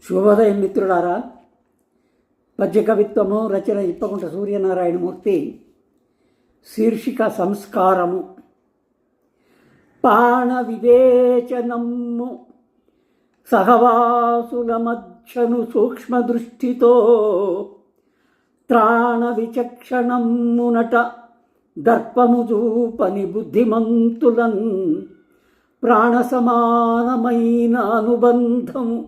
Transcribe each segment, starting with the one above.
శుభోదయం మిత్రులారా. పద్య కవిత్వము రచన ఇప్పకుంట సూర్యనారాయణమూర్తి. శీర్షిక సంస్కారము. పాణ వివేచనము సహవాసుల మధ్యను సూక్ష్మ దృష్టితో త్రాణ విచక్షణమునట దర్పము చూపని బుద్ధిమంతులన్ ప్రాణ సమానమైన అనుబంధము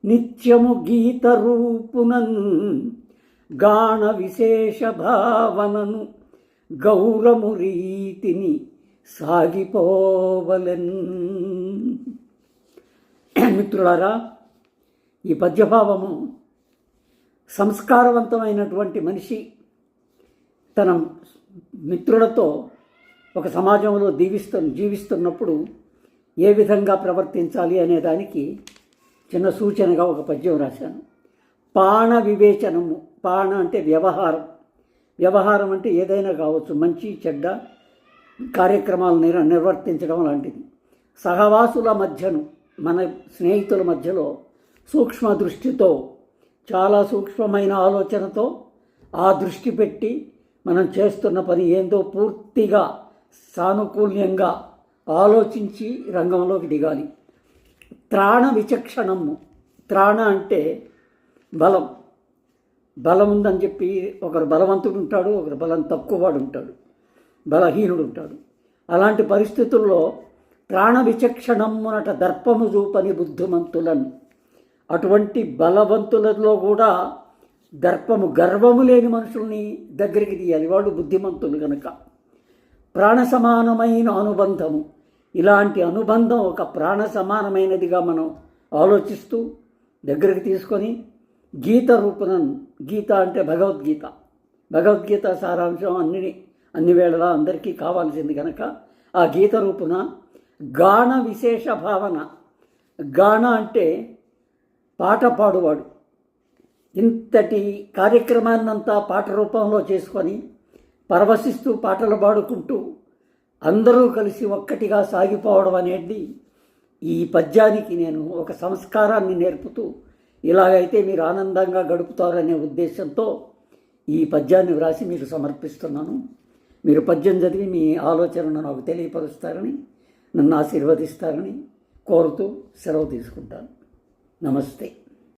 నిత్యము గీత రూపునన్ గాన విశేష భావనను గౌరము రీతిని సాగిపోవలెన్. మిత్రులారా, ఈ పద్యభావము సంస్కారవంతమైనటువంటి మనిషి తన మిత్రులతో ఒక సమాజంలో జీవిస్తున్నప్పుడు ఏ విధంగా ప్రవర్తించాలి అనే దానికి చిన్న సూచనగా ఒక పద్యం రాశాను. పాణ వివేచనము. పాణ అంటే వ్యవహారం. వ్యవహారం అంటే ఏదైనా కావచ్చు, మంచి చెడ్డ కార్యక్రమాలు నిర్వర్తించడం లాంటిది. సహవాసుల మధ్యను, మన స్నేహితుల మధ్యలో సూక్ష్మ దృష్టితో, చాలా సూక్ష్మమైన ఆలోచనతో ఆ దృష్టి పెట్టి మనం చేస్తున్న పని ఏందో పూర్తిగా సానుకూల్యంగా ఆలోచించి రంగంలోకి దిగాలి. త్రాణ విచక్షణము. త్రాణ అంటే బలం. బలం ఉందని చెప్పి ఒకరు బలవంతుడు ఉంటాడు, ఒకరు బలం తక్కువవాడు ఉంటాడు, బలహీనుడు ఉంటాడు. అలాంటి పరిస్థితుల్లో త్రాణ విచక్షణమునట దర్పము చూపని బుద్ధిమంతులను. అటువంటి బలవంతులలో కూడా దర్పము, గర్వము లేని మనుషుల్ని దగ్గరికి తీయాలి, వాళ్ళు బుద్ధిమంతులు కనుక. ప్రాణ సమానమైన అనుబంధము. ఇలాంటి అనుబంధం ఒక ప్రాణ సమానమైనదిగా మనం ఆలోచిస్తూ దగ్గరికి తీసుకొని గీత రూపనం. గీత అంటే భగవద్గీత. భగవద్గీత సారాంశం అన్ని వేళలా అందరికీ కావాల్సింది కనుక ఆ గీత రూపున గాన విశేష భావన. గాన అంటే పాట పాడువాడు. ఇంతటి కార్యక్రమాన్నంతా పాట రూపంలో చేసుకొని పరవశిస్తూ పాటలు పాడుకుంటూ అందరూ కలిసి ఒక్కటిగా సాగిపోవడం అనేది ఈ పద్యానికి నేను ఒక సంస్కారాన్ని నేర్పుతూ, ఇలాగైతే మీరు ఆనందంగా గడుపుతారనే ఉద్దేశంతో ఈ పద్యాన్ని వ్రాసి మీకు సమర్పిస్తున్నాను. మీరు పద్యం చదివి మీ ఆలోచనను నాకు తెలియపరుస్తారని, నన్ను ఆశీర్వదిస్తారని కోరుతూ సెలవు తీసుకుంటాను. నమస్తే.